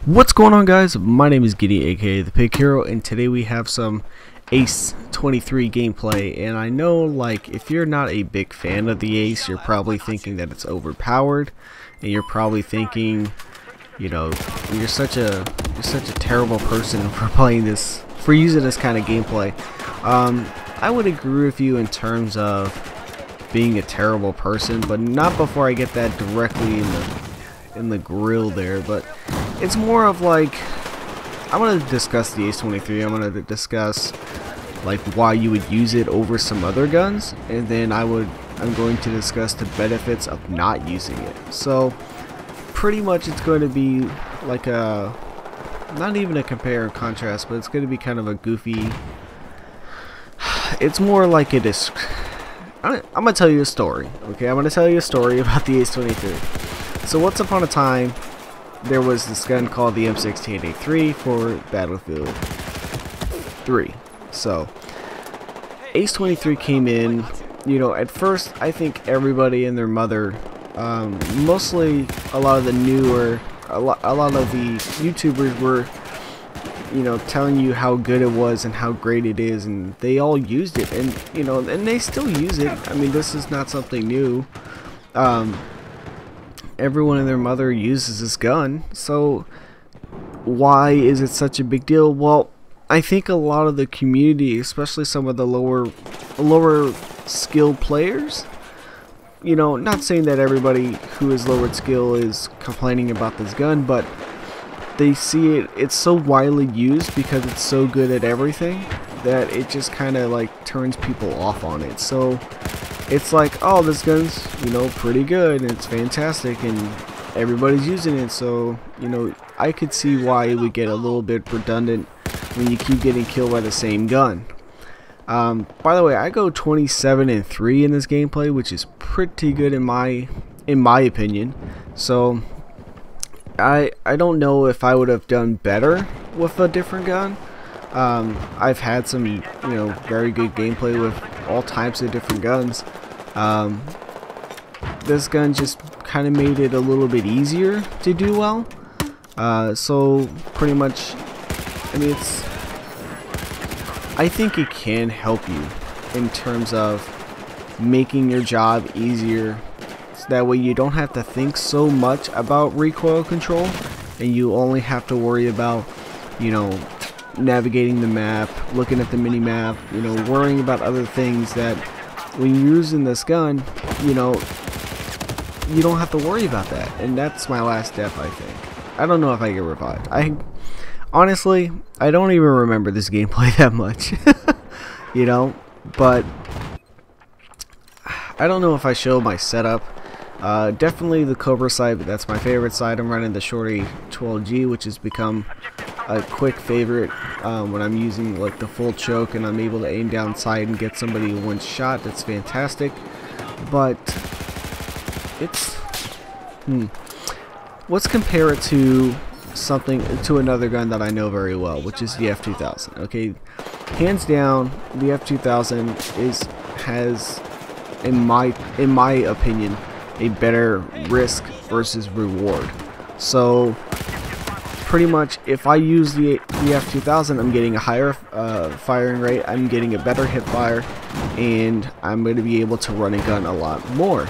What's going on, guys? My name is Giddy, aka the Pig Hero, and today we have some Ace-23 gameplay. And I know, like, if you're not a big fan of the Ace, you're probably thinking that it's overpowered, and you're probably thinking, you know, you're such a terrible person for playing this, for using this kind of gameplay. I would agree with you in terms of being a terrible person, but not before I get that directly in the grill there. But it's more of like, I'm going to discuss the Ace-23. I'm going to discuss like why you would use it over some other guns, and then I'm going to discuss the benefits of not using it. So pretty much it's going to be like a, not even a compare and contrast, but it's going to be kind of a goofy, it's more like it is. I'm going to tell you a story, okay? I'm going to tell you a story about the Ace-23. So once upon a time, there was this gun called the M16A3 for Battlefield 3. So Ace-23 came in, you know, at first I think everybody and their mother, mostly a lot of the newer, a lot of the YouTubers were, you know, telling you how good it was and how great it is, and they all used it, and you know, and they still use it. I mean, this is not something new. Everyone and their mother uses this gun, so why is it such a big deal? Well, I think a lot of the community, especially some of the lower skilled players, you know, not saying that everybody who is lower skill is complaining about this gun, but they see it's so widely used because it's so good at everything that it just kind of like turns people off on it. So it's like, oh, this gun's, you know, pretty good and it's fantastic and everybody's using it. So, you know, I could see why it would get a little bit redundant when you keep getting killed by the same gun. By the way, I go 27-3 in this gameplay, which is pretty good in my opinion. So I don't know if I would have done better with a different gun. I've had some, you know, very good gameplay with all types of different guns. This gun just kind of made it a little bit easier to do well. So pretty much, I mean, I think it can help you in terms of making your job easier. That way you don't have to think so much about recoil control, and you only have to worry about, you know, navigating the map, looking at the mini map, you know, worrying about other things that when you're using this gun, you know, you don't have to worry about that. And that's my last death, I think. I don't know if I get revived. Honestly, I don't even remember this gameplay that much. You know, but I don't know if I show my setup. Definitely the Cobra side, but that's my favorite side. I'm running the Shorty 12G, which has become a quick favorite when I'm using like the full choke and I'm able to aim down sight and get somebody in one shot. That's fantastic. But it's let's compare it to another gun that I know very well, which is the F2000. Okay, hands down, the F2000 has in my opinion a better risk versus reward. So pretty much if I use the F2000, I'm getting a higher firing rate, I'm getting a better hip fire, and I'm going to be able to run a gun a lot more.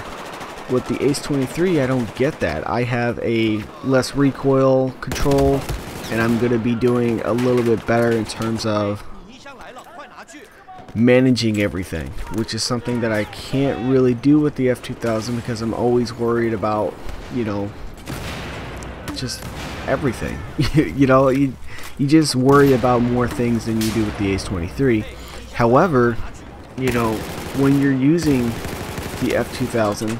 With the Ace-23, I don't get that. I have a less recoil control, and I'm going to be doing a little bit better in terms of managing everything, which is something that I can't really do with the F2000 because I'm always worried about, you know, just everything. You know, you just worry about more things than you do with the Ace-23. However, you know, when you're using the F2000,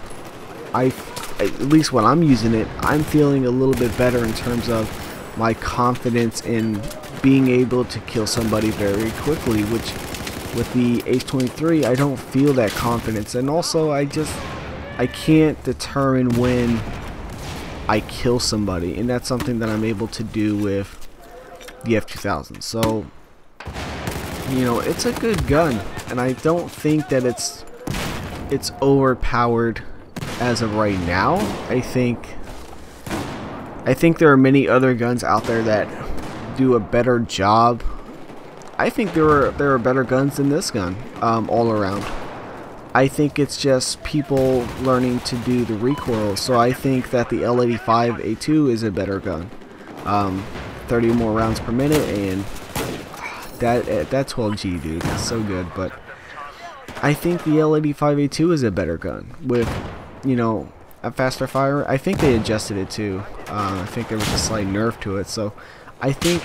at least when I'm using it, I'm feeling a little bit better in terms of my confidence in being able to kill somebody very quickly, which with the Ace-23 I don't feel that confidence. And also I can't determine when I kill somebody, and that's something that I'm able to do with the F2000. So, you know, it's a good gun, and I don't think that it's overpowered as of right now. I think I think there are many other guns out there that do a better job. I think there are better guns than this gun, all around. I think it's just people learning to do the recoil. So I think that the L85A2 is a better gun. 30 more rounds per minute, and that 12G, dude, that's so good. But I think the L85A2 is a better gun with, you know, a faster fire. I think they adjusted it too. I think there was a slight nerf to it. So I think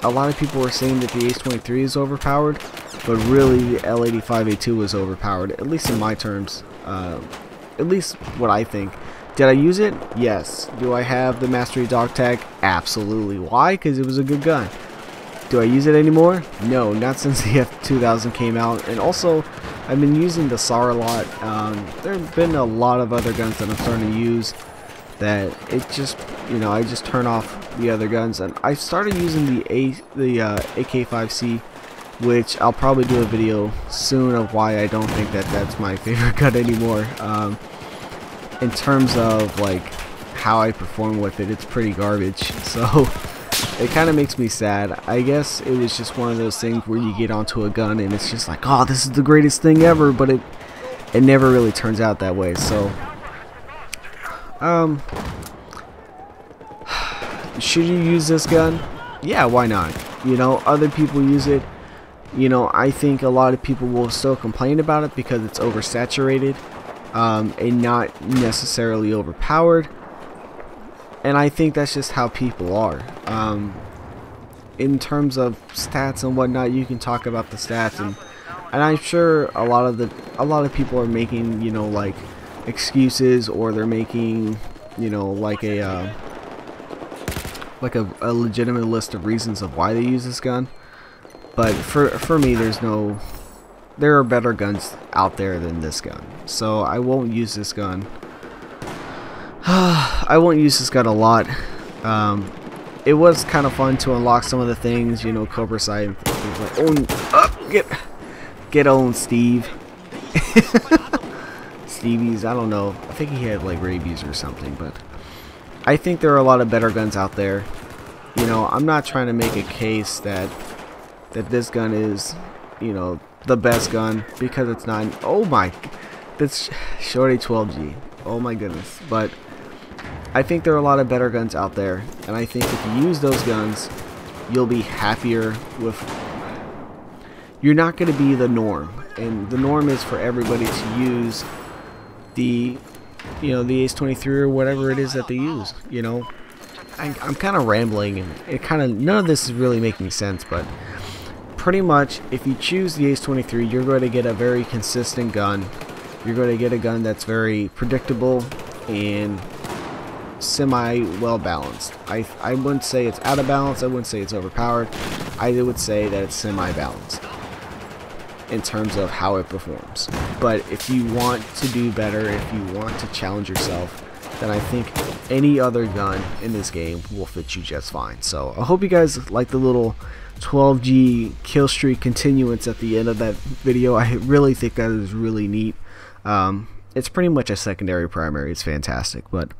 a lot of people were saying that the Ace-23 is overpowered, but really the L85A2 was overpowered, at least in my terms. At least what I think. Did I use it? Yes. Do I have the Mastery dog tag? Absolutely. Why? Because it was a good gun. Do I use it anymore? No, not since the F2000 came out. And also, I've been using the SAR a lot. There have been a lot of other guns that I'm starting to use that it just, you know, I just turn off the other guns. And I started using the AK5C, which I'll probably do a video soon of why I don't think that that's my favorite gun anymore. In terms of like how I perform with it, it's pretty garbage. So it kind of makes me sad. I guess it was just one of those things where you get onto a gun and it's just like, oh, this is the greatest thing ever, but it never really turns out that way. So should you use this gun? Yeah, why not? You know, other people use it. You know, I think a lot of people will still complain about it because it's oversaturated, and not necessarily overpowered. And I think that's just how people are. In terms of stats and whatnot, you can talk about the stats, and I'm sure a lot of people are making, you know, like excuses, or they're making, you know, like a legitimate list of reasons of why they use this gun. But for me, there are better guns out there than this gun. So I won't use this gun. I won't use this gun a lot. It was kind of fun to unlock some of the things, you know, Cobra Sight. Get on, Steve. Stevie's, I don't know. I think he had like rabies or something, but I think there are a lot of better guns out there. You know, I'm not trying to make a case that this gun is, you know, the best gun, because it's not. Oh my, that's Shorty 12G. Oh my goodness. But I think there are a lot of better guns out there, and I think if you use those guns, you'll be happier with. You're not going to be the norm, and the norm is for everybody to use the, you know, the Ace-23 or whatever it is that they use. You know, I'm kind of rambling, and it kind of, none of this is really making sense, but pretty much if you choose the Ace-23, you're going to get a very consistent gun. You're going to get a gun that's very predictable and semi well balanced. I wouldn't say it's out of balance, I wouldn't say it's overpowered. I would say that it's semi balanced in terms of how it performs. But if you want to do better, if you want to challenge yourself, then I think any other gun in this game will fit you just fine. So I hope you guys like the little 12G kill streak continuance at the end of that video. I really think that is really neat. It's pretty much a secondary primary. It's fantastic. But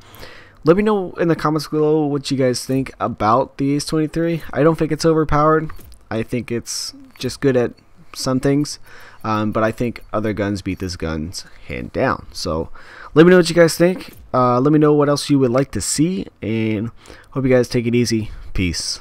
let me know in the comments below what you guys think about the Ace-23. I don't think it's overpowered. I think it's just good at some things. But I think other guns beat this gun's hand down. So let me know what you guys think. Let me know what else you would like to see. And hope you guys take it easy. Peace.